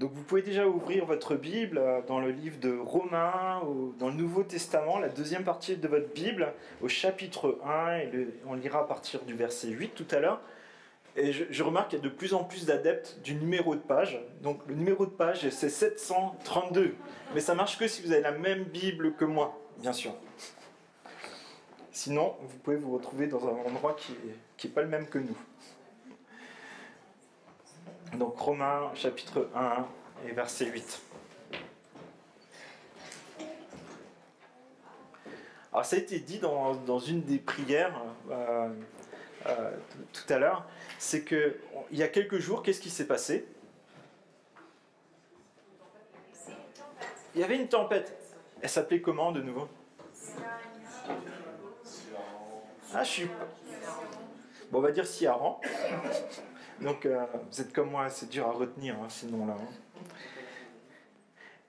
Donc vous pouvez déjà ouvrir votre Bible dans le livre de Romains, dans le Nouveau Testament, la deuxième partie de votre Bible, au chapitre 1, et on lira à partir du verset 8 tout à l'heure. Et je remarque qu'il y a de plus en plus d'adeptes du numéro de page. Donc le numéro de page, c'est 732. Mais ça marche que si vous avez la même Bible que moi, bien sûr. Sinon, vous pouvez vous retrouver dans un endroit qui n'est pas le même que nous. Donc Romains, chapitre 1 et verset 8. Alors ça a été dit dans une des prières tout à l'heure, c'est qu'il y a quelques jours, qu'est-ce qui s'est passé? Il y avait une tempête. Elle s'appelait comment de nouveau? Ah, je suis... Bon, on va dire Ciaran. Donc, vous êtes comme moi, c'est dur à retenir, ces noms-là.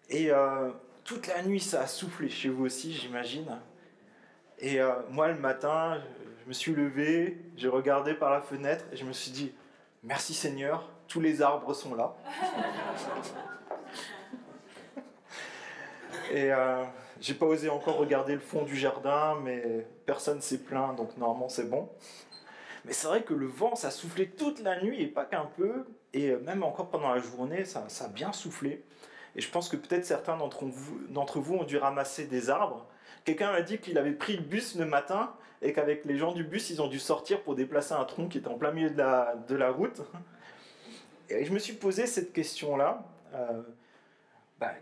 Et toute la nuit, ça a soufflé chez vous aussi, j'imagine. Et moi, le matin, je me suis levé, j'ai regardé par la fenêtre et je me suis dit, merci Seigneur, tous les arbres sont là. Et j'ai pas osé encore regarder le fond du jardin, mais personne s'est plaint, donc normalement c'est bon. Mais c'est vrai que le vent, ça soufflait toute la nuit et pas qu'un peu, et même encore pendant la journée, ça a bien soufflé. Et je pense que peut-être certains d'entre vous ont dû ramasser des arbres. Quelqu'un m'a dit qu'il avait pris le bus le matin et qu'avec les gens du bus, ils ont dû sortir pour déplacer un tronc qui était en plein milieu de la route. Et je me suis posé cette question-là.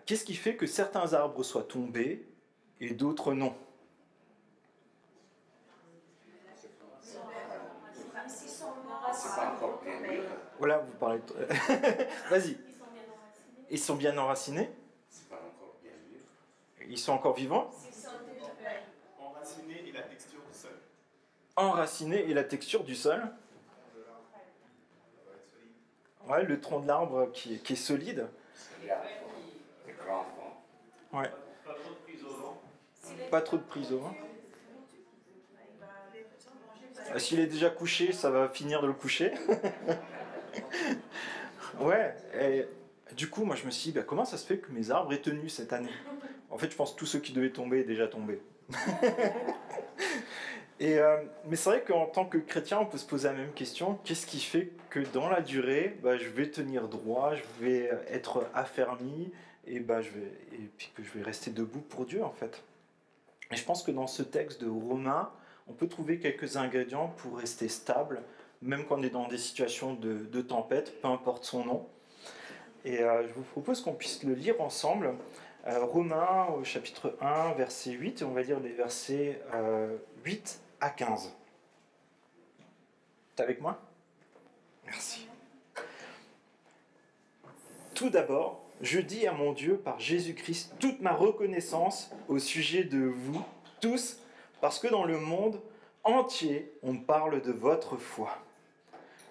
Qu'est-ce qui fait que certains arbres soient tombés et d'autres non? C'est pas encore bien mûr. Voilà, vous parlez de... Vas-y. Ils sont bien enracinés? C'est pas encore bien mûr. Ils sont encore vivants? Enraciné et la texture du sol. Enracinés et la texture du sol? Ouais, le tronc de l'arbre qui est solide. Il y a des grands vents. Ouais. Pas trop de prise au vent. Pas trop de prise au vent. S'il est déjà couché, ça va finir de le coucher. Ouais, et du coup, moi je me suis dit, comment ça se fait que mes arbres aient tenu cette année? En fait, je pense que tous ceux qui devaient tomber est déjà tombé. Mais c'est vrai qu'en tant que chrétien, on peut se poser la même question. Qu'est-ce qui fait que dans la durée, je vais tenir droit, je vais être affermi, et puis que je vais rester debout pour Dieu, en fait. Et je pense que dans ce texte de Romains, on peut trouver quelques ingrédients pour rester stable, même quand on est dans des situations de tempête, peu importe son nom. Et je vous propose qu'on puisse le lire ensemble. Romains au chapitre 1, verset 8, et on va lire les versets 8 à 15. T'es avec moi? Merci. Tout d'abord, je dis à mon Dieu par Jésus-Christ toute ma reconnaissance au sujet de vous tous, parce que dans le monde entier, on parle de votre foi.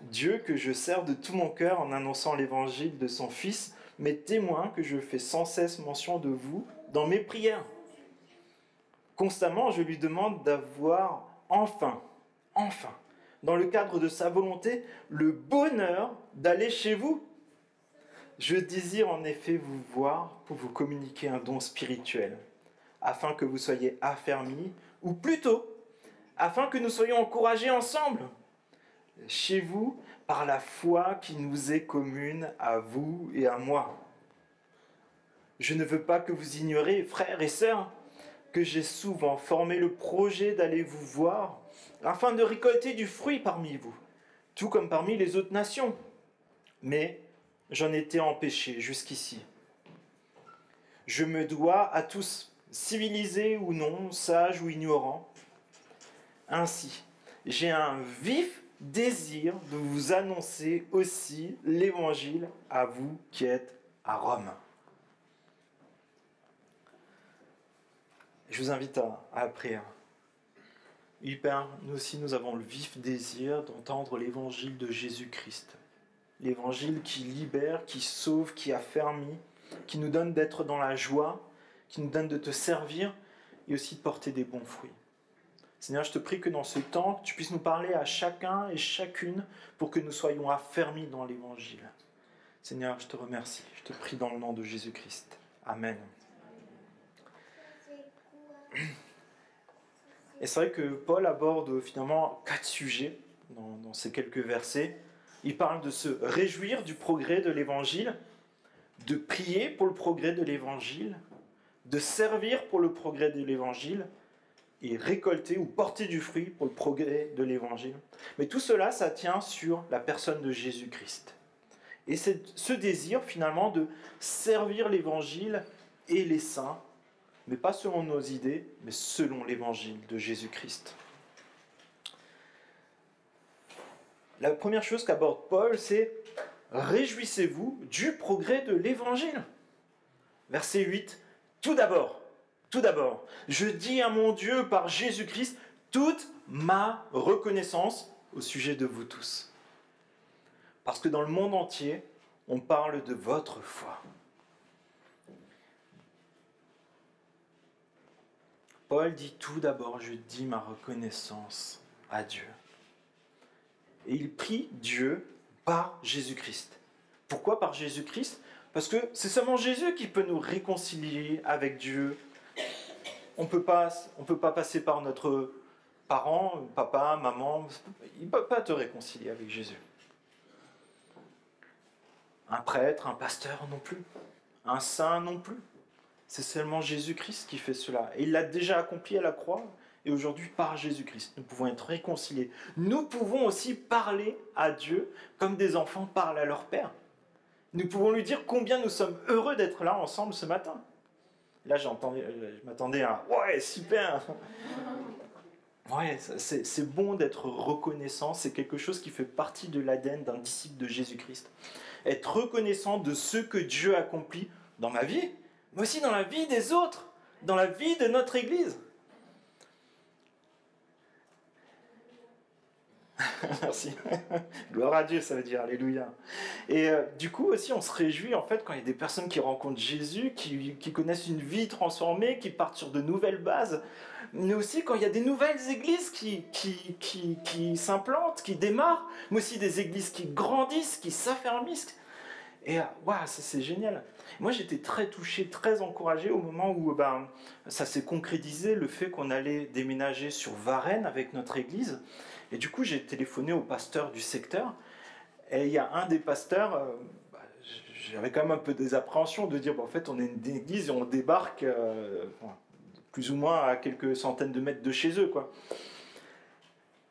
Dieu que je sers de tout mon cœur en annonçant l'évangile de son Fils, m'est témoin que je fais sans cesse mention de vous dans mes prières. Constamment, je lui demande d'avoir enfin, dans le cadre de sa volonté, le bonheur d'aller chez vous. Je désire en effet vous voir pour vous communiquer un don spirituel, afin que vous soyez affermis, ou plutôt, afin que nous soyons encouragés ensemble, chez vous, par la foi qui nous est commune à vous et à moi. Je ne veux pas que vous ignoriez, frères et sœurs, que j'ai souvent formé le projet d'aller vous voir, afin de récolter du fruit parmi vous, tout comme parmi les autres nations. Mais j'en étais empêché jusqu'ici. Je me dois à tous, civilisés ou non, sages ou ignorants. Ainsi, j'ai un vif désir de vous annoncer aussi l'évangile à vous qui êtes à Rome. Je vous invite à la prière. Oui, Père, nous aussi nous avons le vif désir d'entendre l'évangile de Jésus-Christ. L'évangile qui libère, qui sauve, qui affermit, qui nous donne d'être dans la joie, qui nous donne de te servir et aussi de porter des bons fruits. Seigneur, je te prie que dans ce temps, tu puisses nous parler à chacun et chacune pour que nous soyons affermis dans l'évangile. Seigneur, je te remercie. Je te prie dans le nom de Jésus-Christ. Amen. Et c'est vrai que Paul aborde finalement 4 sujets dans ces quelques versets. Il parle de se réjouir du progrès de l'Évangile, de prier pour le progrès de l'Évangile, de servir pour le progrès de l'Évangile et récolter ou porter du fruit pour le progrès de l'Évangile. Mais tout cela, ça tient sur la personne de Jésus-Christ. Et c'est ce désir finalement de servir l'Évangile et les saints, mais pas selon nos idées, mais selon l'Évangile de Jésus-Christ. La première chose qu'aborde Paul, c'est « Réjouissez-vous du progrès de l'Évangile ». Verset 8, « Tout d'abord, je dis à mon Dieu par Jésus-Christ toute ma reconnaissance au sujet de vous tous. » Parce que dans le monde entier, on parle de votre foi. Paul dit tout d'abord, je dis ma reconnaissance à Dieu. Et il prie Dieu par Jésus-Christ. Pourquoi par Jésus-Christ ? Parce que c'est seulement Jésus qui peut nous réconcilier avec Dieu. On peut pas passer par notre parent, papa, maman. Il ne peut pas te réconcilier avec Jésus. Un prêtre, un pasteur non plus. Un saint non plus. C'est seulement Jésus-Christ qui fait cela. Et il l'a déjà accompli à la croix. Et aujourd'hui, par Jésus-Christ, nous pouvons être réconciliés. Nous pouvons aussi parler à Dieu comme des enfants parlent à leur Père. Nous pouvons lui dire combien nous sommes heureux d'être là ensemble ce matin. Là, je m'attendais à « Ouais, super !» Ouais, c'est bon d'être reconnaissant. C'est quelque chose qui fait partie de l'ADN d'un disciple de Jésus-Christ. Être reconnaissant de ce que Dieu accomplit dans ma vie, mais aussi dans la vie des autres, dans la vie de notre Église. Merci. Gloire à Dieu, ça veut dire Alléluia. Et du coup aussi, on se réjouit en fait quand il y a des personnes qui rencontrent Jésus, qui connaissent une vie transformée, qui partent sur de nouvelles bases, mais aussi quand il y a des nouvelles églises qui s'implantent, qui démarrent, mais aussi des églises qui grandissent, qui s'affermissent. Et waouh, ça c'est génial. Moi j'étais très touché, très encouragé au moment où ça s'est concrétisé, le fait qu'on allait déménager sur Varennes avec notre église. Et du coup, j'ai téléphoné au pasteur du secteur. Et il y a un des pasteurs, j'avais quand même un peu des appréhensions de dire, en fait, on est une église et on débarque plus ou moins à quelques centaines de mètres de chez eux, quoi.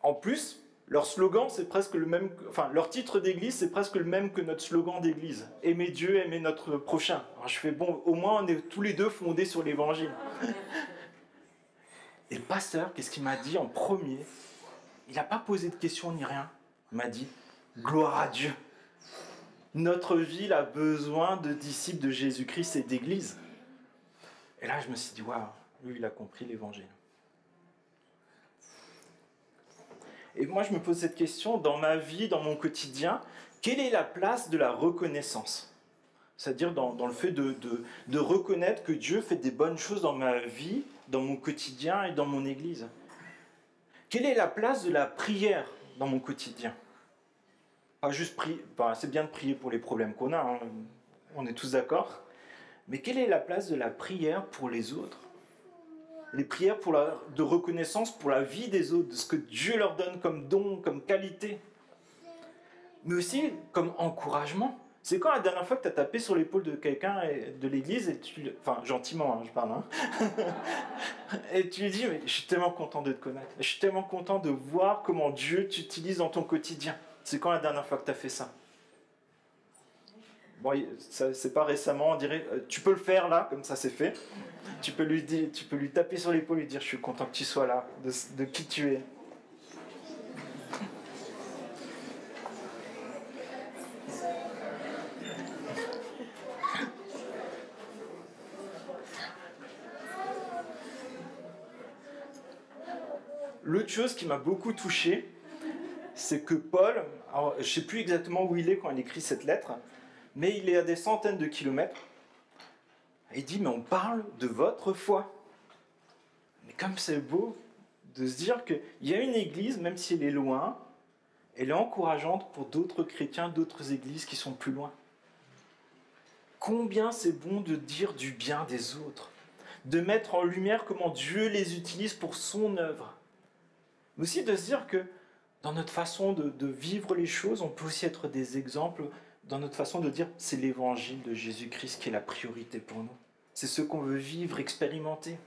En plus, leur slogan, c'est presque le même, leur titre d'église, c'est presque le même que notre slogan d'église. Aimer Dieu, aimer notre prochain. Alors je fais, bon, au moins, on est tous les deux fondés sur l'évangile. Et le pasteur, qu'est-ce qu'il m'a dit en premier ? Il n'a pas posé de questions ni rien. Il m'a dit « Gloire à Dieu ». Notre ville a besoin de disciples de Jésus-Christ et d'église. Et là, je me suis dit « Waouh, lui, il a compris l'évangile ». Et moi, je me pose cette question, dans ma vie, dans mon quotidien, quelle est la place de la reconnaissance ? C'est-à-dire dans le fait de reconnaître que Dieu fait des bonnes choses dans ma vie, dans mon quotidien et dans mon église. Quelle est la place de la prière dans mon quotidien ? Pas juste prier, c'est bien de prier pour les problèmes qu'on a, hein, on est tous d'accord. Mais quelle est la place de la prière pour les autres ? Les prières de reconnaissance pour la vie des autres, de ce que Dieu leur donne comme don, comme qualité. Mais aussi comme encouragement. C'est quand la dernière fois que tu as tapé sur l'épaule de quelqu'un de l'église, gentiment, hein, je parle, hein, et tu lui dis, mais je suis tellement content de te connaître, je suis tellement content de voir comment Dieu t'utilise dans ton quotidien. C'est quand la dernière fois que tu as fait ça ? Bon, c'est pas récemment, on dirait, tu peux le faire là, comme ça c'est fait. Tu peux lui taper sur l'épaule et lui dire, je suis content que tu sois là, de qui tu es. L'autre chose qui m'a beaucoup touché, c'est que Paul, alors, je ne sais plus exactement où il est quand il écrit cette lettre, mais il est à des centaines de kilomètres. Il dit, mais on parle de votre foi. Mais comme c'est beau de se dire qu'il y a une église, même si elle est loin, elle est encourageante pour d'autres chrétiens, d'autres églises qui sont plus loin. Combien c'est bon de dire du bien des autres, de mettre en lumière comment Dieu les utilise pour son œuvre. Mais aussi de se dire que dans notre façon de vivre les choses, on peut aussi être des exemples dans notre façon de dire c'est l'évangile de Jésus-Christ qui est la priorité pour nous. C'est ce qu'on veut vivre, expérimenter.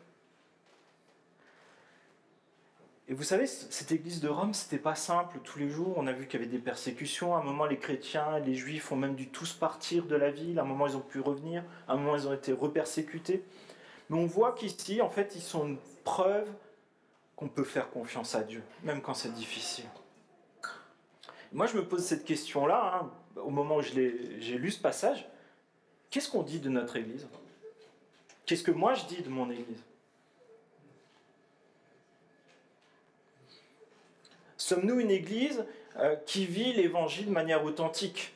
Et vous savez, cette église de Rome, c'était pas simple tous les jours. On a vu qu'il y avait des persécutions. À un moment, les chrétiens, les juifs ont même dû tous partir de la ville. À un moment, ils ont pu revenir. À un moment, ils ont été repersécutés. Mais on voit qu'ici, en fait, ils sont une preuve qu'on peut faire confiance à Dieu, même quand c'est difficile. Moi, je me pose cette question-là, au moment où j'ai lu ce passage. Qu'est-ce qu'on dit de notre église ? Qu'est-ce que moi je dis de mon église ? Sommes-nous une église qui vit l'évangile de manière authentique,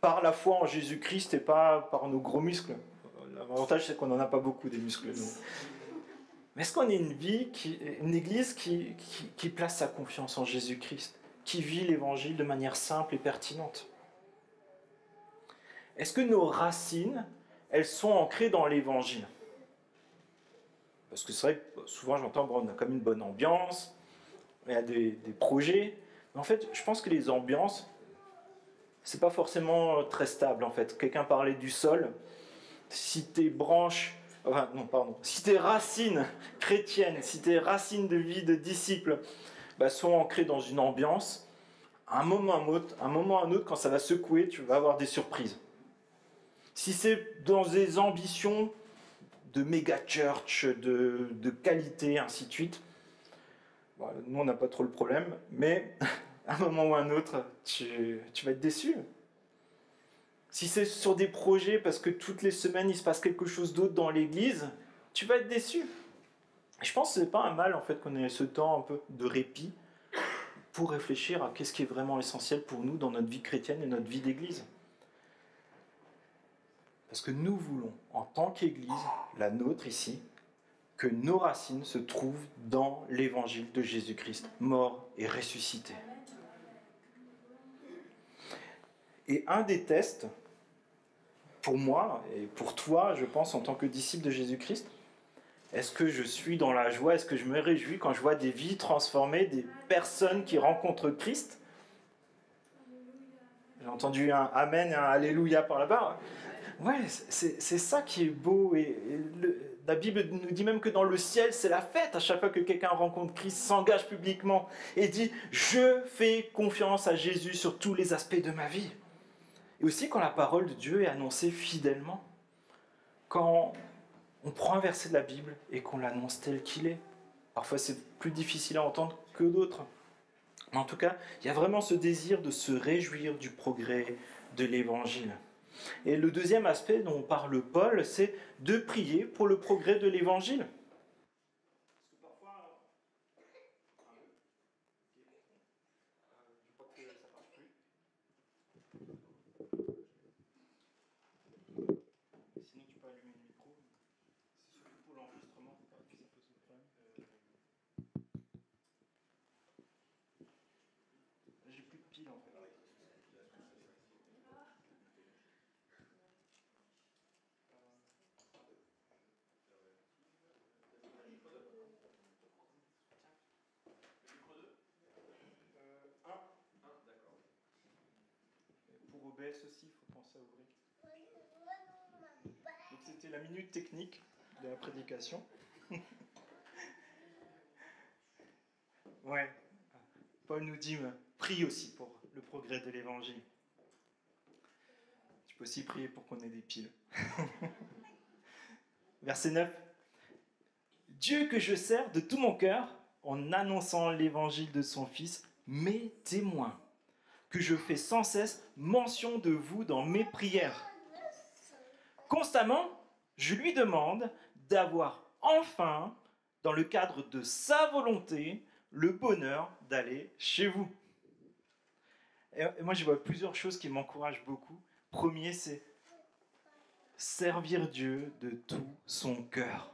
par la foi en Jésus-Christ et pas par nos gros muscles ? L'avantage, c'est qu'on n'en a pas beaucoup des muscles, nous. Mais est-ce qu'on est une église qui place sa confiance en Jésus-Christ, qui vit l'évangile de manière simple et pertinente ? Est-ce que nos racines, elles sont ancrées dans l'évangile ? Parce que c'est vrai que souvent j'entends, on a comme une bonne ambiance, il y a des projets. Mais en fait, je pense que les ambiances, c'est pas forcément très stable en fait. Quelqu'un parlait du sol. Si tes branches, si tes racines chrétiennes, si tes racines de vie de disciples sont ancrées dans une ambiance, à un moment à un autre, quand ça va secouer, tu vas avoir des surprises. Si c'est dans des ambitions de méga church, de qualité, ainsi de suite, nous on n'a pas trop le problème, mais à un moment ou à un autre, tu vas être déçu. Si c'est sur des projets parce que toutes les semaines il se passe quelque chose d'autre dans l'église, tu vas être déçu. Je pense que c'est pas un mal en fait qu'on ait ce temps un peu de répit pour réfléchir à qu'est-ce qui est vraiment essentiel pour nous dans notre vie chrétienne et notre vie d'église. Parce que nous voulons, en tant qu'église, la nôtre ici, que nos racines se trouvent dans l'évangile de Jésus-Christ, mort et ressuscité. Et un des tests, pour moi et pour toi, je pense, en tant que disciple de Jésus-Christ, est-ce que je suis dans la joie, est-ce que je me réjouis quand je vois des vies transformées, des personnes qui rencontrent Christ ? J'ai entendu un Amen et un Alléluia par là-bas. Ouais, c'est ça qui est beau. La Bible nous dit même que dans le ciel, c'est la fête à chaque fois que quelqu'un rencontre Christ, s'engage publiquement et dit « Je fais confiance à Jésus sur tous les aspects de ma vie ». Et aussi quand la parole de Dieu est annoncée fidèlement. Quand on prend un verset de la Bible et qu'on l'annonce tel qu'il est. Parfois c'est plus difficile à entendre que d'autres. Mais en tout cas, il y a vraiment ce désir de se réjouir du progrès de l'Évangile. Et le deuxième aspect dont parle Paul, c'est de prier pour le progrès de l'Évangile. Sinon tu peux allumer le micro. C'est surtout pour l'enregistrement, pour pas que ça pose problème. J'ai plus de piles en fait. Pour OBS aussi, il faut penser à ouvrir. Donc c'était la minute technique de la prédication. Ouais. Paul nous dit, prie aussi pour le progrès de l'Évangile. Tu peux aussi prier pour qu'on ait des piles. Verset 9. Dieu que je sers de tout mon cœur en annonçant l'Évangile de son Fils, mes témoins, que je fais sans cesse mention de vous dans mes prières. Constamment, je lui demande d'avoir enfin, dans le cadre de sa volonté, le bonheur d'aller chez vous. Et moi, je vois plusieurs choses qui m'encouragent beaucoup. Premier, c'est servir Dieu de tout son cœur.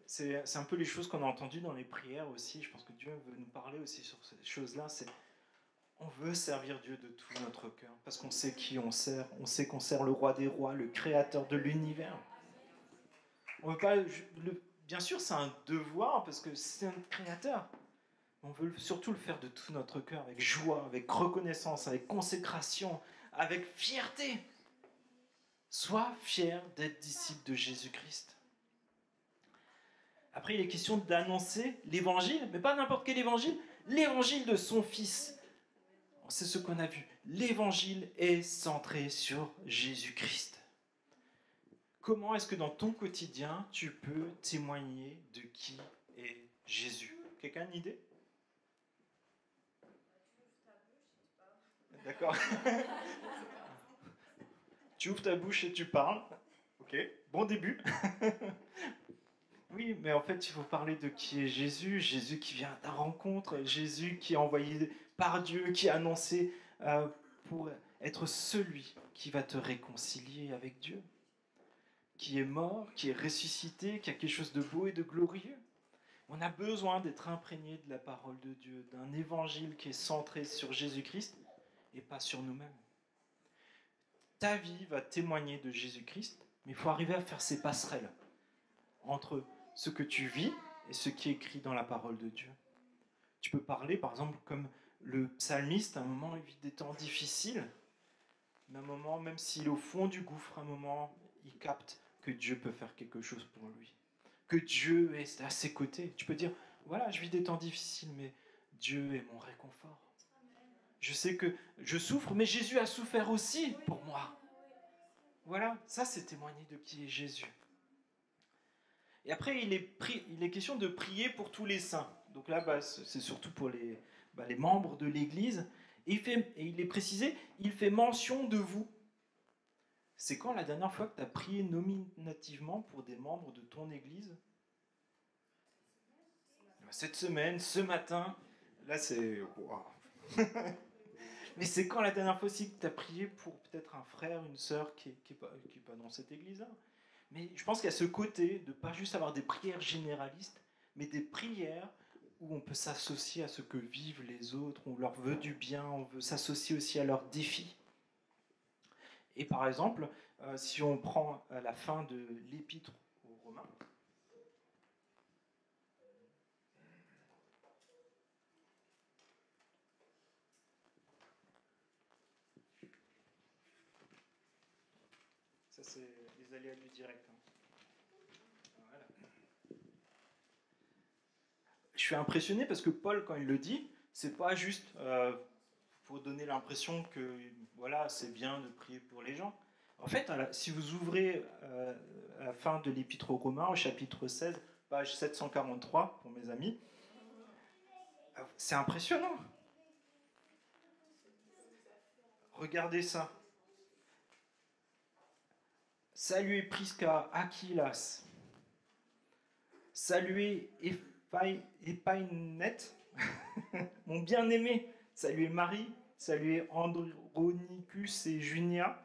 C'est un peu les choses qu'on a entendues dans les prières aussi. Je pense que Dieu veut nous parler aussi sur ces choses-là. C'est on veut servir Dieu de tout notre cœur. parce qu'on sait qui on sert. On sait qu'on sert le roi des rois, le créateur de l'univers. On veut pas, bien sûr, c'est un devoir parce que c'est un créateur. On veut surtout le faire de tout notre cœur, avec joie, avec reconnaissance, avec consécration, avec fierté. Sois fier d'être disciple de Jésus-Christ. Après, il est question d'annoncer l'évangile, mais pas n'importe quel évangile, l'évangile de son Fils. C'est ce qu'on a vu. L'évangile est centré sur Jésus-Christ. Comment est-ce que dans ton quotidien, tu peux témoigner de qui est Jésus? Quelqu'un a une idée? D'accord. Tu ouvres ta bouche et tu parles. Ok, bon début. Oui, mais en fait, il faut parler de qui est Jésus. Jésus qui vient à ta rencontre. Jésus qui est envoyé par Dieu, qui est annoncé pour être celui qui va te réconcilier avec Dieu. Qui est mort, qui est ressuscité, qui a quelque chose de beau et de glorieux. On a besoin d'être imprégné de la parole de Dieu, d'un évangile qui est centré sur Jésus-Christ et pas sur nous-mêmes. Ta vie va témoigner de Jésus-Christ, mais il faut arriver à faire ces passerelles entre ce que tu vis et ce qui est écrit dans la parole de Dieu. Tu peux parler, par exemple, comme le psalmiste, à un moment, il vit des temps difficiles, mais à un moment, même s'il est au fond du gouffre, à un moment, il capte que Dieu peut faire quelque chose pour lui, que Dieu est à ses côtés. Tu peux dire, voilà, je vis des temps difficiles, mais Dieu est mon réconfort. Je sais que je souffre, mais Jésus a souffert aussi pour moi. Voilà, ça c'est témoigner de qui est Jésus. Et après, il est question de prier pour tous les saints. Donc là, c'est surtout pour les membres de l'Église. Et il est précisé, il fait mention de vous. C'est quand la dernière fois que tu as prié nominativement pour des membres de ton Église? Cette semaine, ce matin, là c'est... Wow. Mais c'est quand la dernière fois aussi que tu as prié pour peut-être un frère, une sœur qui est pas dans cette église-là? Mais je pense qu'il y a ce côté de pas juste avoir des prières généralistes, mais des prières où on peut s'associer à ce que vivent les autres, on leur veut du bien, on veut s'associer aussi à leurs défis. Et par exemple, si on prend à la fin de l'épître aux Romains, ça c'est les aléas du direct. Voilà. Je suis impressionné parce que Paul, quand il le dit, c'est pas juste pour donner l'impression que voilà, c'est bien de prier pour les gens. En fait, si vous ouvrez à la fin de l'Épître aux Romains, au chapitre 16, page 743, pour mes amis, c'est impressionnant. Regardez ça. Saluez Prisca, Aquilas. Saluez Épaignette, mon bien-aimé. Saluez Marie. Saluez Andronicus et Junia.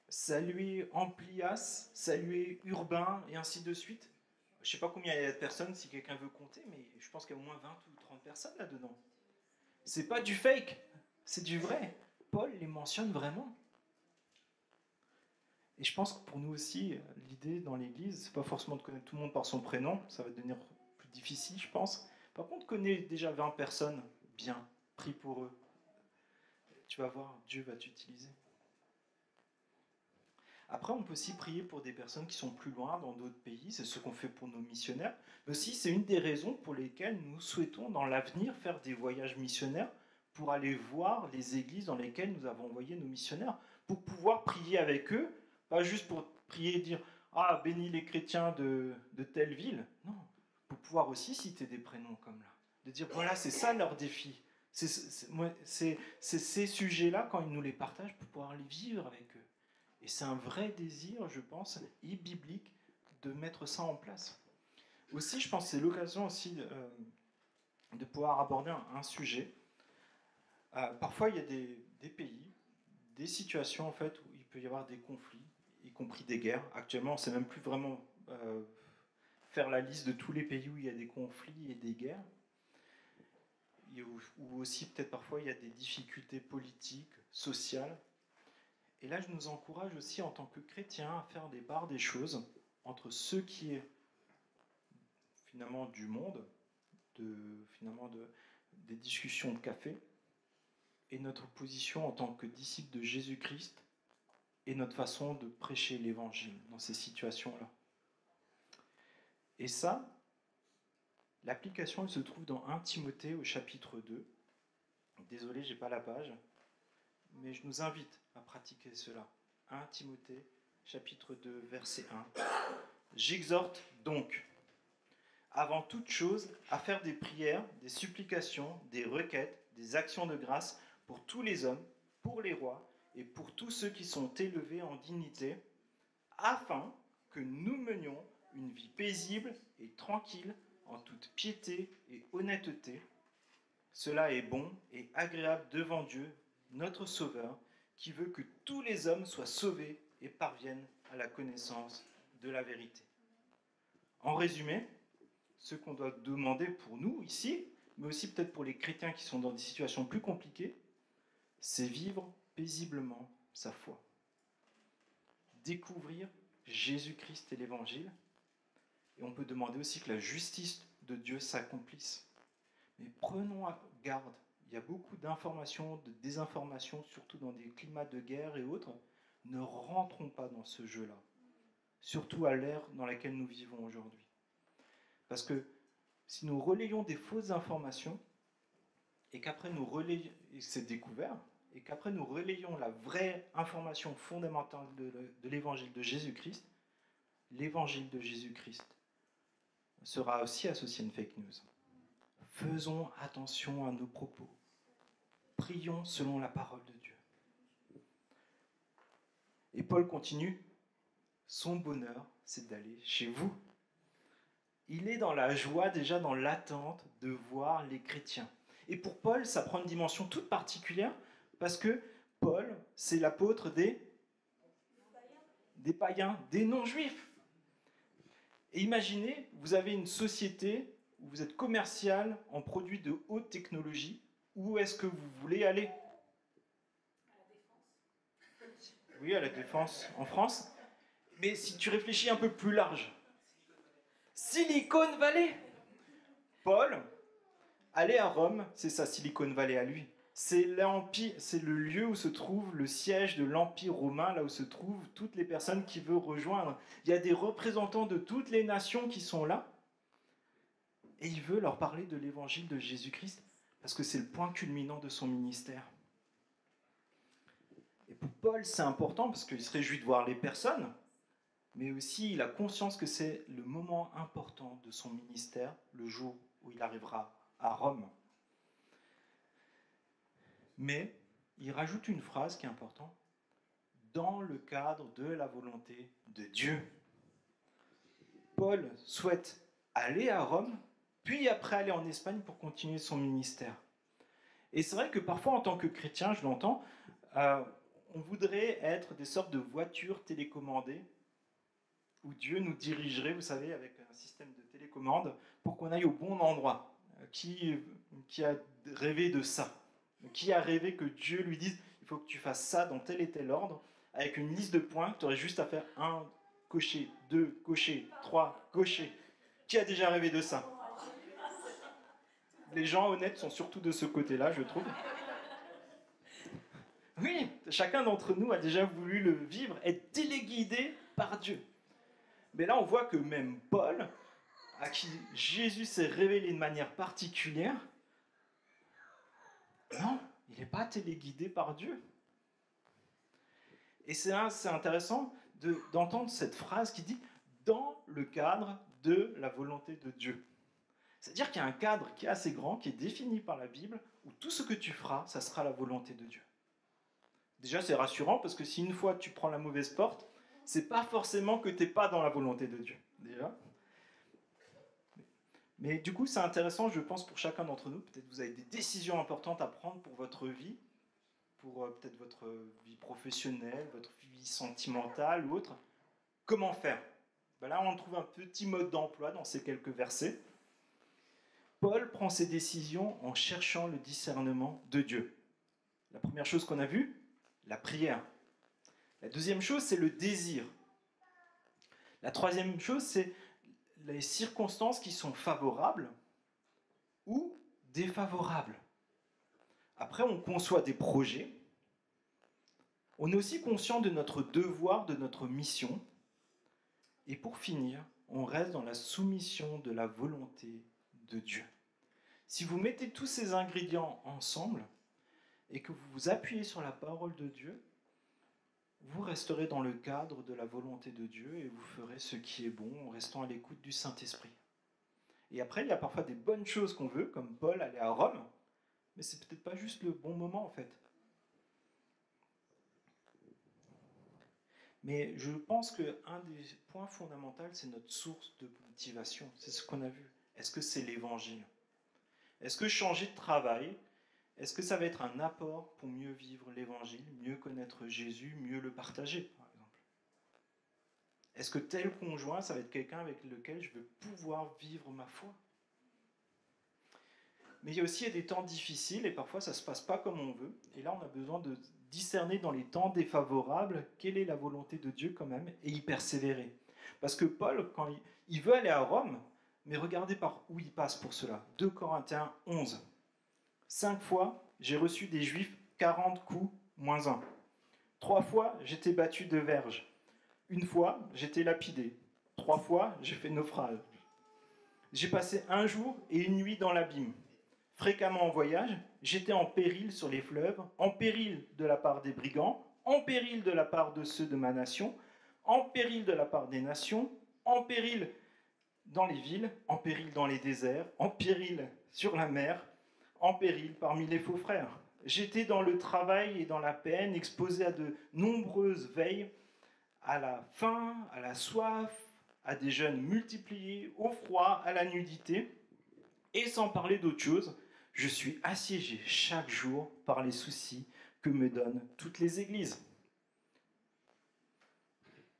Saluez Amplias. Saluez Urbain, et ainsi de suite. Je ne sais pas combien il y a de personnes, si quelqu'un veut compter, mais je pense qu'il y a au moins 20 ou 30 personnes là-dedans. C'est pas du fake, c'est du vrai. Paul les mentionne vraiment. Et je pense que pour nous aussi, l'idée dans l'Église, c'est pas forcément de connaître tout le monde par son prénom, ça va devenir plus difficile, je pense. Par contre, connais déjà 20 personnes, bien, prie pour eux. Tu vas voir, Dieu va t'utiliser. Après, on peut aussi prier pour des personnes qui sont plus loin, dans d'autres pays, c'est ce qu'on fait pour nos missionnaires. Mais aussi, c'est une des raisons pour lesquelles nous souhaitons, dans l'avenir, faire des voyages missionnaires pour aller voir les églises dans lesquelles nous avons envoyé nos missionnaires, pour pouvoir prier avec eux, pas juste pour prier et dire « Ah, bénis les chrétiens de telle ville ». Non, pour pouvoir aussi citer des prénoms comme là. De dire « Voilà, c'est ça leur défi ». C'est ces sujets-là, quand ils nous les partagent, pour pouvoir les vivre avec eux. Et c'est un vrai désir, je pense, et biblique, de mettre ça en place. Aussi, je pense que c'est l'occasion aussi de pouvoir aborder un sujet. Parfois, il y a des pays, des situations en fait, où il peut y avoir des conflits, y compris des guerres. Actuellement, on ne sait même plus vraiment faire la liste de tous les pays où il y a des conflits et des guerres. ou aussi peut-être parfois il y a des difficultés politiques, sociales. Et là, je nous encourage aussi en tant que chrétiens à faire des barres des choses entre ce qui est finalement du monde, des discussions de café, et notre position en tant que disciples de Jésus-Christ et notre façon de prêcher l'évangile dans ces situations-là. Et ça, l'application, elle se trouve dans 1 Timothée au chapitre 2. Désolé, j'ai pas la page, mais je nous invite à pratiquer cela. 1 Timothée, chapitre 2, verset 1. J'exhorte donc, avant toute chose, à faire des prières, des supplications, des requêtes, des actions de grâce pour tous les hommes, pour les rois et pour tous ceux qui sont élevés en dignité, afin que nous menions une vie paisible et tranquille en toute piété et honnêteté. Cela est bon et agréable devant Dieu, notre Sauveur, qui veut que tous les hommes soient sauvés et parviennent à la connaissance de la vérité. En résumé, ce qu'on doit demander pour nous ici, mais aussi peut-être pour les chrétiens qui sont dans des situations plus compliquées, c'est vivre paisiblement sa foi. Découvrir Jésus-Christ et l'Évangile. Et on peut demander aussi que la justice de Dieu s'accomplisse. Mais prenons garde. Il y a beaucoup d'informations, de désinformations, surtout dans des climats de guerre et autres. Ne rentrons pas dans ce jeu-là. Surtout à l'ère dans laquelle nous vivons aujourd'hui. Parce que si nous relayons des fausses informations, et qu'après nous relayons, et c'est découvert, et qu'après nous relayons la vraie information fondamentale de l'évangile de Jésus-Christ, l'évangile de Jésus-Christ sera aussi associé à une fake news. Faisons attention à nos propos. Prions selon la parole de Dieu. Et Paul continue, son bonheur, c'est d'aller chez vous. Il est dans la joie, déjà dans l'attente de voir les chrétiens. Et pour Paul, ça prend une dimension toute particulière, parce que Paul, c'est l'apôtre des païens, des non-juifs. Et imaginez, vous avez une société où vous êtes commercial en produits de haute technologie. Où est-ce que vous voulez aller? À la Défense. Oui, à la Défense, en France. Mais si tu réfléchis un peu plus large, Silicon Valley. Paul, aller à Rome, c'est sa Silicon Valley à lui. C'est l'empire, c'est le lieu où se trouve le siège de l'Empire romain, là où se trouvent toutes les personnes qui veulent rejoindre. Il y a des représentants de toutes les nations qui sont là. Et il veut leur parler de l'évangile de Jésus-Christ, parce que c'est le point culminant de son ministère. Et pour Paul, c'est important, parce qu'il se réjouit de voir les personnes, mais aussi il a conscience que c'est le moment important de son ministère, le jour où il arrivera à Rome. Mais il rajoute une phrase qui est importante, dans le cadre de la volonté de Dieu. Paul souhaite aller à Rome, puis après aller en Espagne pour continuer son ministère. Et c'est vrai que parfois, en tant que chrétien, je l'entends, on voudrait être des sortes de voitures télécommandées, où Dieu nous dirigerait, vous savez, avec un système de télécommande, pour qu'on aille au bon endroit. Qui a rêvé de ça? Qui a rêvé que Dieu lui dise « il faut que tu fasses ça dans tel et tel ordre », avec une liste de points, tu aurais juste à faire 1, cocher, 2, cocher, 3, cocher. Qui a déjà rêvé de ça? Les gens honnêtes sont surtout de ce côté-là, je trouve. Oui, chacun d'entre nous a déjà voulu le vivre, être téléguidé par Dieu. Mais là, on voit que même Paul, à qui Jésus s'est révélé de manière particulière, non, il n'est pas téléguidé par Dieu. Et c'est intéressant d'entendre cette phrase qui dit « dans le cadre de la volonté de Dieu ». C'est-à-dire qu'il y a un cadre qui est assez grand, qui est défini par la Bible, où tout ce que tu feras, ça sera la volonté de Dieu. Déjà, c'est rassurant, parce que si une fois tu prends la mauvaise porte, c'est pas forcément que tu n'es pas dans la volonté de Dieu, déjà. Mais du coup, c'est intéressant, je pense, pour chacun d'entre nous. Peut-être vous avez des décisions importantes à prendre pour votre vie, pour peut-être votre vie professionnelle, votre vie sentimentale ou autre. Comment faire? Ben là, on trouve un petit mode d'emploi dans ces quelques versets. Paul prend ses décisions en cherchant le discernement de Dieu. La première chose qu'on a vue, la prière. La deuxième chose, c'est le désir. La troisième chose, c'est les circonstances qui sont favorables ou défavorables. Après, on conçoit des projets. On est aussi conscient de notre devoir, de notre mission. Et pour finir, on reste dans la soumission de la volonté de Dieu. Si vous mettez tous ces ingrédients ensemble et que vous vous appuyez sur la parole de Dieu, vous resterez dans le cadre de la volonté de Dieu et vous ferez ce qui est bon en restant à l'écoute du Saint-Esprit. Et après, il y a parfois des bonnes choses qu'on veut, comme Paul aller à Rome, mais c'est peut-être pas juste le bon moment en fait. Mais je pense qu'un des points fondamentaux, c'est notre source de motivation. C'est ce qu'on a vu. Est-ce que c'est l'évangile? Est-ce que changer de travail, est-ce que ça va être un apport pour mieux vivre l'évangile, mieux connaître Jésus, mieux le partager, par exemple? Est-ce que tel conjoint, ça va être quelqu'un avec lequel je veux pouvoir vivre ma foi? Mais il y a aussi des temps difficiles et parfois ça ne se passe pas comme on veut. Et là, on a besoin de discerner dans les temps défavorables quelle est la volonté de Dieu quand même et y persévérer. Parce que Paul, quand il veut aller à Rome, mais regardez par où il passe pour cela. 2 Corinthiens 11. 5 fois, j'ai reçu des Juifs 40 coups moins 1. 3 fois, j'étais battu de verge. 1 fois, j'étais lapidé. 3 fois, j'ai fait naufrage. J'ai passé 1 jour et 1 nuit dans l'abîme. Fréquemment en voyage, j'étais en péril sur les fleuves, en péril de la part des brigands, en péril de la part de ceux de ma nation, en péril de la part des nations, en péril dans les villes, en péril dans les déserts, en péril sur la mer, en péril parmi les faux frères. J'étais dans le travail et dans la peine, exposé à de nombreuses veilles, à la faim, à la soif, à des jeûnes multipliés, au froid, à la nudité, et sans parler d'autre chose, je suis assiégé chaque jour par les soucis que me donnent toutes les églises.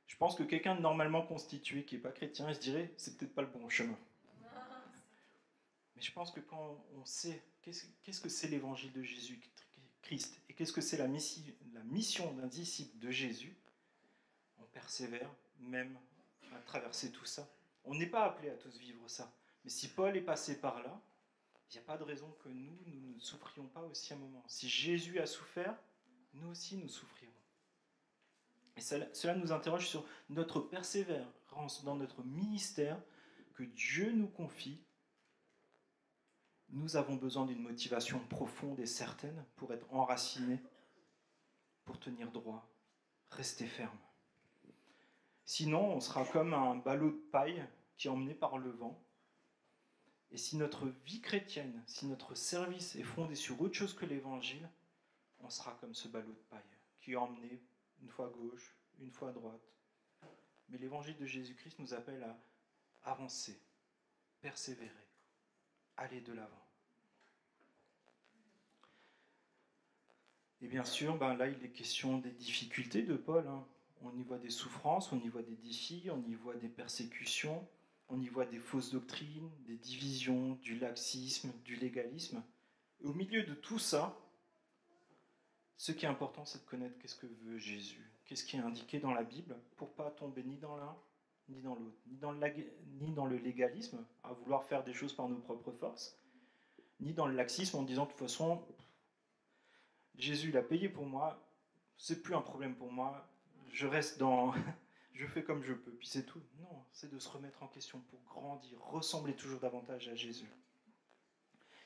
Je pense que quelqu'un de normalement constitué qui n'est pas chrétien, il se dirait, c'est peut-être pas le bon chemin. Mais je pense que quand on sait qu'est-ce que c'est l'évangile de Jésus-Christ et qu'est-ce que c'est la mission d'un disciple de Jésus, on persévère même à traverser tout ça. On n'est pas appelé à tous vivre ça. Mais si Paul est passé par là, il n'y a pas de raison que nous ne souffrions pas aussi un moment. Si Jésus a souffert, nous aussi nous souffrirons. Et cela nous interroge sur notre persévérance dans notre ministère que Dieu nous confie. Nous avons besoin d'une motivation profonde et certaine pour être enracinés, pour tenir droit, rester ferme. Sinon, on sera comme un ballot de paille qui est emmené par le vent. Et si notre vie chrétienne, si notre service est fondé sur autre chose que l'évangile, on sera comme ce ballot de paille qui est emmené une fois à gauche, une fois à droite. Mais l'évangile de Jésus-Christ nous appelle à avancer, persévérer, aller de l'avant. Et bien sûr, là, il est question des difficultés de Paul. On y voit des souffrances, on y voit des défis, on y voit des persécutions, on y voit des fausses doctrines, des divisions, du laxisme, du légalisme. Et au milieu de tout ça, ce qui est important, c'est de connaître qu'est-ce que veut Jésus, qu'est-ce qui est indiqué dans la Bible, pour ne pas tomber ni dans l'un, ni dans l'autre, ni dans le légalisme, à vouloir faire des choses par nos propres forces, ni dans le laxisme en disant de toute façon, Jésus l'a payé pour moi, c'est plus un problème pour moi, je reste dans... je fais comme je peux, puis c'est tout. Non, c'est de se remettre en question pour grandir, ressembler toujours davantage à Jésus.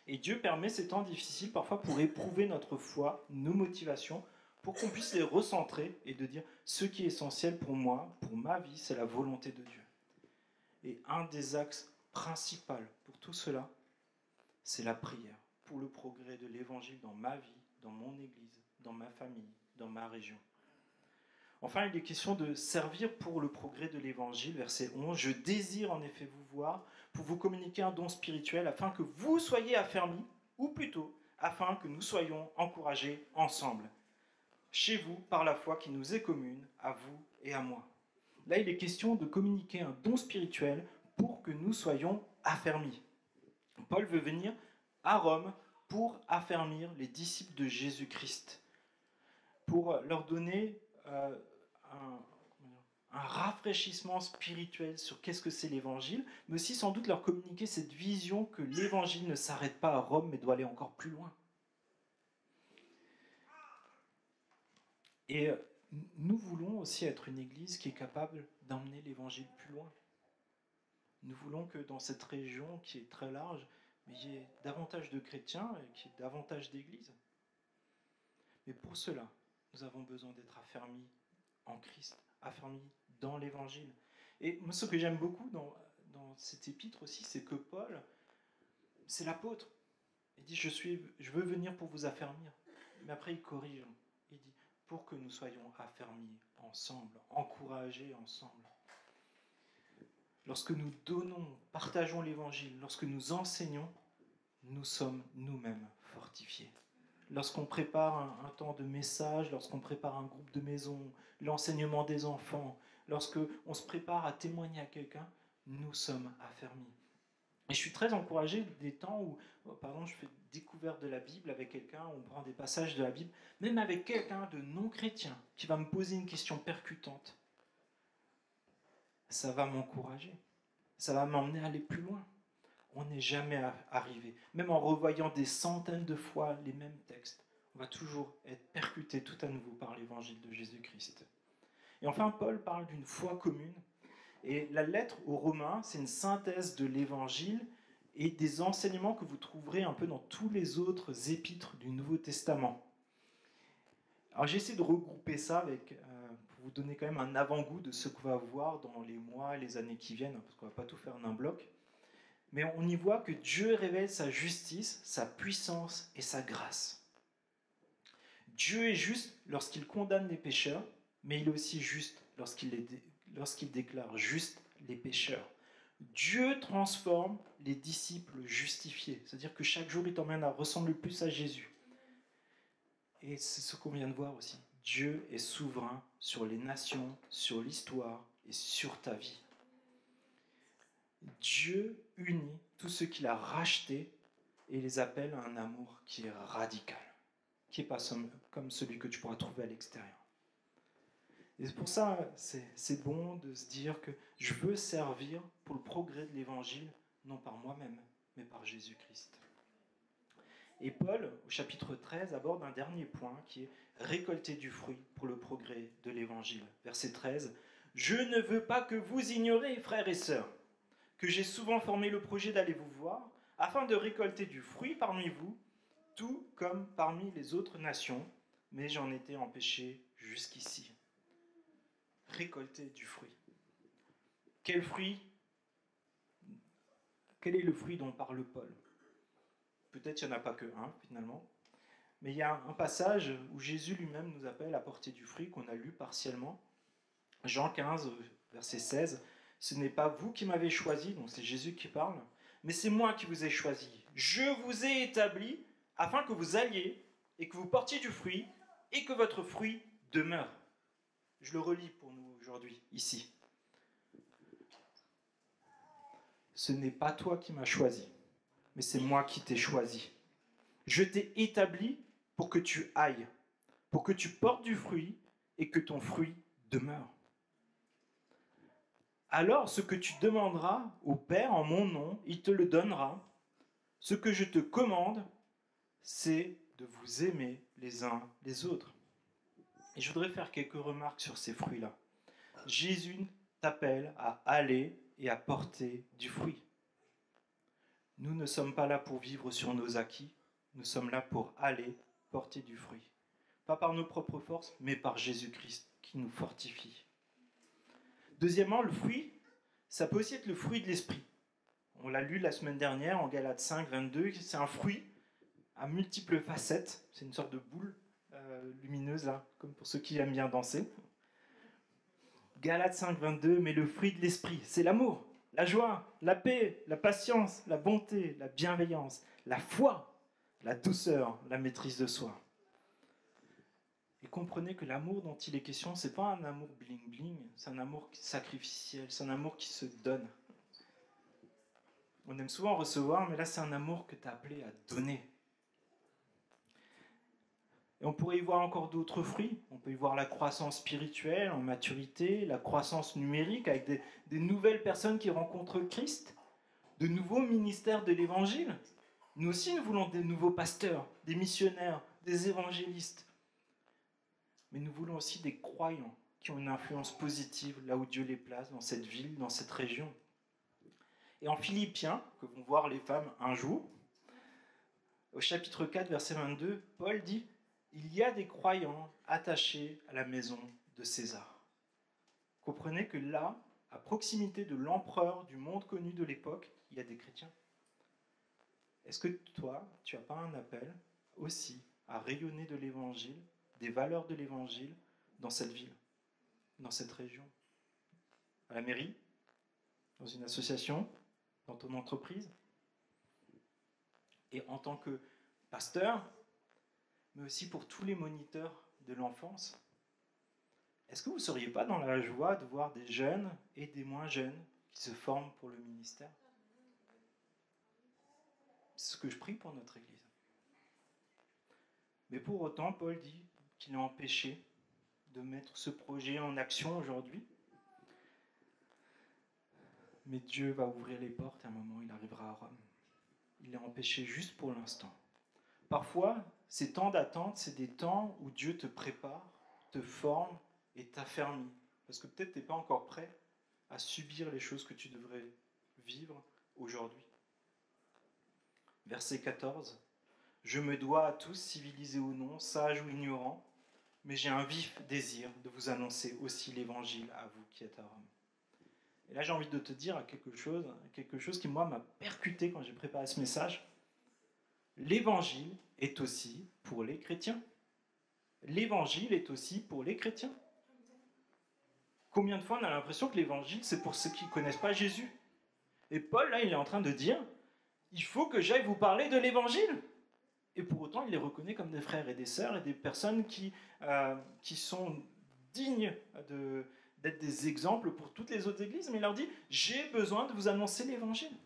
Et Dieu permet ces temps difficiles parfois pour éprouver notre foi, nos motivations, pour qu'on puisse les recentrer et de dire ce qui est essentiel pour moi, pour ma vie, c'est la volonté de Dieu. Et un des axes principaux pour tout cela, c'est la prière, pour le progrès de l'évangile dans ma vie, dans mon église, dans ma famille, dans ma région. Enfin, il est question de servir pour le progrès de l'évangile, verset 11. « Je désire en effet vous voir pour vous communiquer un don spirituel afin que vous soyez affermis, ou plutôt, afin que nous soyons encouragés ensemble, chez vous par la foi qui nous est commune, à vous et à moi. » Là, il est question de communiquer un don spirituel pour que nous soyons affermis. Paul veut venir à Rome pour affermir les disciples de Jésus-Christ, pour leur donner un rafraîchissement spirituel sur qu'est-ce que c'est l'évangile, mais aussi sans doute leur communiquer cette vision que l'évangile ne s'arrête pas à Rome, mais doit aller encore plus loin. Et nous voulons aussi être une église qui est capable d'emmener l'évangile plus loin. Nous voulons que dans cette région qui est très large, mais il y ait davantage de chrétiens et qu'il y ait davantage d'églises. Mais pour cela, nous avons besoin d'être affermis en Christ, affermis dans l'évangile. Et moi, ce que j'aime beaucoup dans cet épître aussi, c'est que Paul, c'est l'apôtre. Il dit, je veux venir pour vous affermir. Mais après, il corrige. Il dit, pour que nous soyons affermis ensemble, encouragés ensemble. Lorsque nous donnons, partageons l'évangile, lorsque nous enseignons, nous sommes nous-mêmes fortifiés. Lorsqu'on prépare un temps de message, lorsqu'on prépare un groupe de maison, l'enseignement des enfants, lorsqu'on se prépare à témoigner à quelqu'un, nous sommes affermis. Et je suis très encouragé des temps où, je fais découverte de la Bible avec quelqu'un, on prend des passages de la Bible, même avec quelqu'un de non-chrétien qui va me poser une question percutante. Ça va m'encourager, ça va m'emmener à aller plus loin. On n'est jamais arrivé. Même en revoyant des centaines de fois les mêmes textes, on va toujours être percuté tout à nouveau par l'évangile de Jésus-Christ. Et enfin, Paul parle d'une foi commune. Et la lettre aux Romains, c'est une synthèse de l'évangile et des enseignements que vous trouverez un peu dans tous les autres épîtres du Nouveau Testament. Alors j'essaie de regrouper ça pour vous donner quand même un avant-goût de ce qu'on va voir dans les mois et les années qui viennent, parce qu'on ne va pas tout faire en un bloc. Mais on y voit que Dieu révèle sa justice, sa puissance et sa grâce. Dieu est juste lorsqu'il condamne les pécheurs, mais il est aussi juste lorsqu'il déclare juste les pécheurs. Dieu transforme les disciples justifiés, c'est-à-dire que chaque jour il t'emmène à ressembler plus à Jésus. Et c'est ce qu'on vient de voir aussi. Dieu est souverain sur les nations, sur l'histoire et sur ta vie. Dieu unit tous ceux qu'il a rachetés et les appelle à un amour qui est radical, qui n'est pas comme celui que tu pourras trouver à l'extérieur. Et c'est pour ça, c'est bon de se dire que je veux servir pour le progrès de l'Évangile, non par moi-même, mais par Jésus-Christ. Et Paul, au chapitre 13, aborde un dernier point qui est récolter du fruit pour le progrès de l'Évangile. Verset 13, « Je ne veux pas que vous ignorez, frères et sœurs, que j'ai souvent formé le projet d'aller vous voir, afin de récolter du fruit parmi vous, tout comme parmi les autres nations, mais j'en étais empêché jusqu'ici. » Récolter du fruit. Quel fruit? Quel est le fruit dont parle Paul? Peut-être il n'y en a pas que un, finalement. Mais il y a un passage où Jésus lui-même nous appelle à porter du fruit, qu'on a lu partiellement. Jean 15, verset 16. « Ce n'est pas vous qui m'avez choisi, donc c'est Jésus qui parle, mais c'est moi qui vous ai choisi. Je vous ai établi afin que vous alliez et que vous portiez du fruit et que votre fruit demeure. » Je le relis pour nous aujourd'hui, ici. Ce n'est pas toi qui m'as choisi, mais c'est moi qui t'ai choisi. Je t'ai établi pour que tu ailles, pour que tu portes du fruit et que ton fruit demeure. Alors, ce que tu demanderas au Père en mon nom, il te le donnera. Ce que je te commande, c'est de vous aimer les uns les autres. Et je voudrais faire quelques remarques sur ces fruits-là. Jésus t'appelle à aller et à porter du fruit. Nous ne sommes pas là pour vivre sur nos acquis, nous sommes là pour aller porter du fruit. Pas par nos propres forces, mais par Jésus-Christ qui nous fortifie. Deuxièmement, le fruit, ça peut aussi être le fruit de l'esprit. On l'a lu la semaine dernière en Galates 5, 22, c'est un fruit à multiples facettes, c'est une sorte de boule lumineuse, là, comme pour ceux qui aiment bien danser. Galates 5, 22, mais le fruit de l'esprit, c'est l'amour, la joie, la paix, la patience, la bonté, la bienveillance, la foi, la douceur, la maîtrise de soi. Et comprenez que l'amour dont il est question, ce n'est pas un amour bling-bling, c'est un amour sacrificiel, c'est un amour qui se donne. On aime souvent recevoir, mais là, c'est un amour que tu es appelé à donner. Et on pourrait y voir encore d'autres fruits. On peut y voir la croissance spirituelle en maturité, la croissance numérique avec des nouvelles personnes qui rencontrent Christ, de nouveaux ministères de l'Évangile. Nous aussi, nous voulons des nouveaux pasteurs, des missionnaires, des évangélistes. Mais nous voulons aussi des croyants qui ont une influence positive là où Dieu les place, dans cette ville, dans cette région. Et en Philippiens, que vont voir les femmes un jour, au chapitre 4, verset 22, Paul dit « Il y a des croyants attachés à la maison de César. » Comprenez que là, à proximité de l'empereur du monde connu de l'époque, il y a des chrétiens. Est-ce que toi, tu n'as pas un appel aussi à rayonner de l'évangile, des valeurs de l'évangile dans cette ville, dans cette région, à la mairie, dans une association, dans ton entreprise? Et en tant que pasteur, mais aussi pour tous les moniteurs de l'enfance, est-ce que vous ne seriez pas dans la joie de voir des jeunes et des moins jeunes qui se forment pour le ministère? C'est ce que je prie pour notre Église. Mais pour autant, Paul dit qu'il est empêché de mettre ce projet en action aujourd'hui. Mais Dieu va ouvrir les portes et à un moment, il arrivera à Rome. Il est empêché juste pour l'instant. Parfois, ces temps d'attente, c'est des temps où Dieu te prépare, te forme et t'affermit. Parce que peut-être tu n'es pas encore prêt à subir les choses que tu devrais vivre aujourd'hui. Verset 14. « Je me dois à tous, civilisés ou non, sages ou ignorants, mais j'ai un vif désir de vous annoncer aussi l'évangile à vous qui êtes à Rome. » Et là, j'ai envie de te dire quelque chose qui, moi, m'a percuté quand j'ai préparé ce message. L'évangile est aussi pour les chrétiens. L'évangile est aussi pour les chrétiens. Combien de fois on a l'impression que l'évangile, c'est pour ceux qui ne connaissent pas Jésus? Et Paul, là, il est en train de dire, il faut que j'aille vous parler de l'évangile. Et pour autant, il les reconnaît comme des frères et des sœurs et des personnes qui sont dignes d'être des exemples pour toutes les autres églises. Mais il leur dit, j'ai besoin de vous annoncer l'évangile.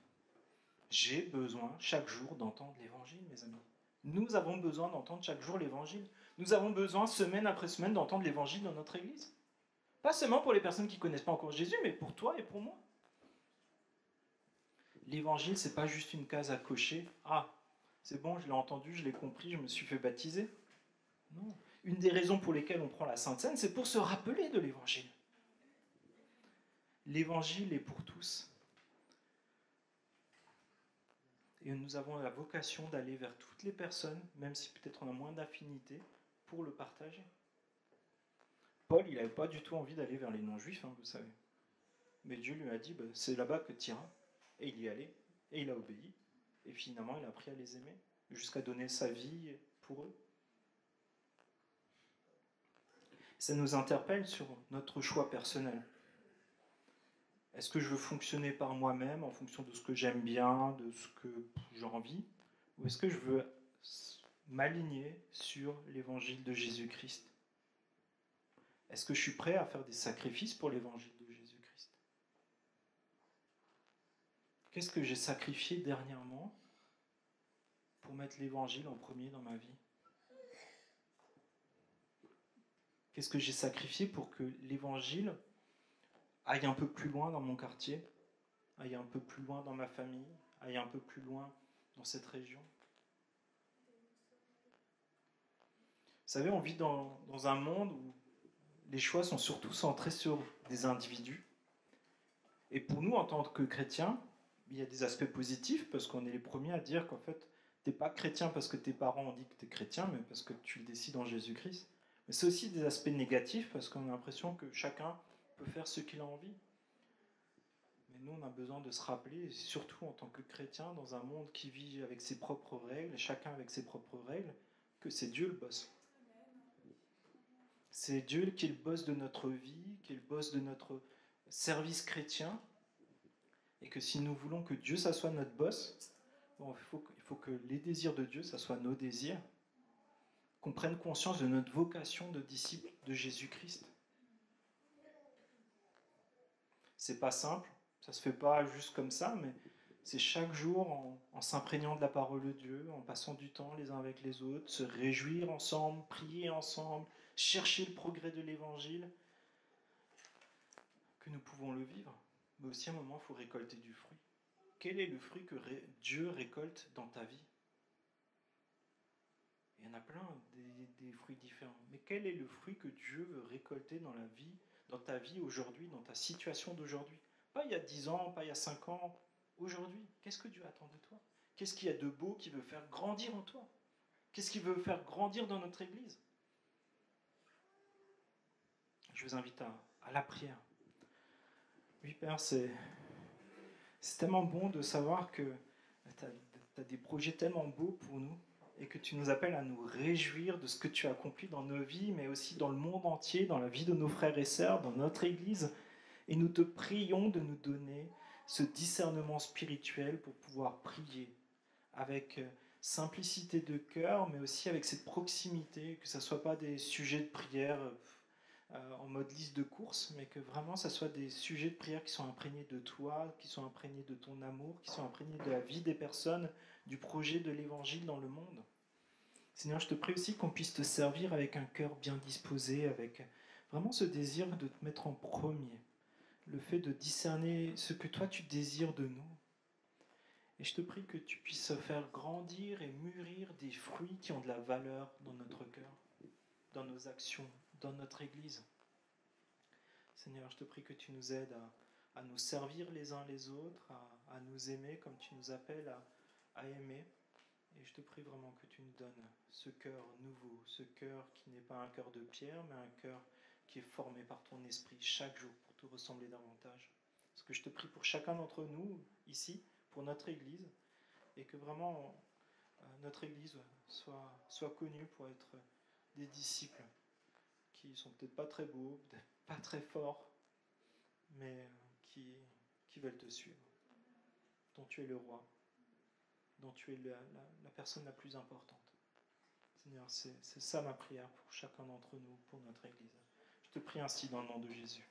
J'ai besoin chaque jour d'entendre l'évangile, mes amis. Nous avons besoin d'entendre chaque jour l'évangile. Nous avons besoin, semaine après semaine, d'entendre l'évangile dans notre église. Pas seulement pour les personnes qui ne connaissent pas encore Jésus, mais pour toi et pour moi. L'évangile, ce n'est pas juste une case à cocher. Ah, c'est bon, je l'ai entendu, je l'ai compris, je me suis fait baptiser. Non. Une des raisons pour lesquelles on prend la Sainte Seine, c'est pour se rappeler de l'évangile. L'évangile est pour tous. Et nous avons la vocation d'aller vers toutes les personnes, même si peut-être on a moins d'affinité, pour le partager. Paul, il n'avait pas du tout envie d'aller vers les non-juifs, vous savez. Mais Dieu lui a dit, c'est là-bas que tu iras. Et il y allait, et il a obéi. Et finalement, il a appris à les aimer, jusqu'à donner sa vie pour eux. Ça nous interpelle sur notre choix personnel. Est-ce que je veux fonctionner par moi-même, en fonction de ce que j'aime bien, de ce que j'ai envie, ou est-ce que je veux m'aligner sur l'évangile de Jésus-Christ? Est-ce que je suis prêt à faire des sacrifices pour l'évangile de Jésus-Christ? Qu'est-ce que j'ai sacrifié dernièrement pour mettre l'évangile en premier dans ma vie? Qu'est-ce que j'ai sacrifié pour que l'évangile aille un peu plus loin dans mon quartier, aille un peu plus loin dans ma famille, aille un peu plus loin dans cette région? Vous savez, on vit dans un monde où les choix sont surtout centrés sur des individus. Et pour nous, en tant que chrétiens, il y a des aspects positifs, parce qu'on est les premiers à dire qu'en fait, tu n'es pas chrétien parce que tes parents ont dit que tu es chrétien, mais parce que tu le décides en Jésus-Christ. Mais c'est aussi des aspects négatifs, parce qu'on a l'impression que chacun peut faire ce qu'il a envie. Mais nous, on a besoin de se rappeler, surtout en tant que chrétien, dans un monde qui vit avec ses propres règles, chacun avec ses propres règles, que c'est Dieu le boss. C'est Dieu qui est le boss de notre vie, qui est le boss de notre service chrétien, et que si nous voulons que Dieu, ça soit notre boss, il faut que les désirs de Dieu, ça soit nos désirs, qu'on prenne conscience de notre vocation de disciples de Jésus-Christ. C'est pas simple, ça se fait pas juste comme ça, mais C'est chaque jour en s'imprégnant de la parole de Dieu, en passant du temps les uns avec les autres, se réjouir ensemble, prier ensemble, chercher le progrès de l'Évangile, que nous pouvons le vivre. Mais aussi à un moment, il faut récolter du fruit. Quel est le fruit que Dieu récolte dans ta vie? Il y en a plein, des fruits différents. Mais quel est le fruit que Dieu veut récolter dans la vie, dans ta vie aujourd'hui, dans ta situation d'aujourd'hui? Pas il y a 10 ans, pas il y a 5 ans, aujourd'hui. Qu'est-ce que Dieu attend de toi? Qu'est-ce qu'il y a de beau qui veut faire grandir en toi? Qu'est-ce qu'il veut faire grandir dans notre Église? Je vous invite à la prière. Oui, Père, c'est tellement bon de savoir que tu as des projets tellement beaux pour nous et que tu nous appelles à nous réjouir de ce que tu as accompli dans nos vies, mais aussi dans le monde entier, dans la vie de nos frères et sœurs, dans notre Église. Et nous te prions de nous donner ce discernement spirituel pour pouvoir prier avec simplicité de cœur, mais aussi avec cette proximité, que ce ne soit pas des sujets de prière en mode liste de courses, mais que vraiment ça soit des sujets de prière qui sont imprégnés de toi, qui sont imprégnés de ton amour, qui sont imprégnés de la vie des personnes, du projet de l'Évangile dans le monde. Seigneur, je te prie aussi qu'on puisse te servir avec un cœur bien disposé, avec vraiment ce désir de te mettre en premier, le fait de discerner ce que toi tu désires de nous. Et je te prie que tu puisses faire grandir et mûrir des fruits qui ont de la valeur dans notre cœur, dans nos actions, dans notre Église. Seigneur, je te prie que tu nous aides à nous servir les uns les autres, à nous aimer comme tu nous appelles à aimer. Et je te prie vraiment que tu nous donnes ce cœur nouveau, ce cœur qui n'est pas un cœur de pierre, mais un cœur qui est formé par ton esprit chaque jour pour te ressembler davantage. Parce que je te prie pour chacun d'entre nous ici, pour notre Église, et que vraiment notre Église soit connue pour être des disciples qui sont peut-être pas très beaux, peut-être pas très forts, mais qui veulent te suivre, dont tu es le roi, dont tu es la personne la plus importante. Seigneur, c'est ça ma prière pour chacun d'entre nous, pour notre Église. Je te prie ainsi dans le nom de Jésus.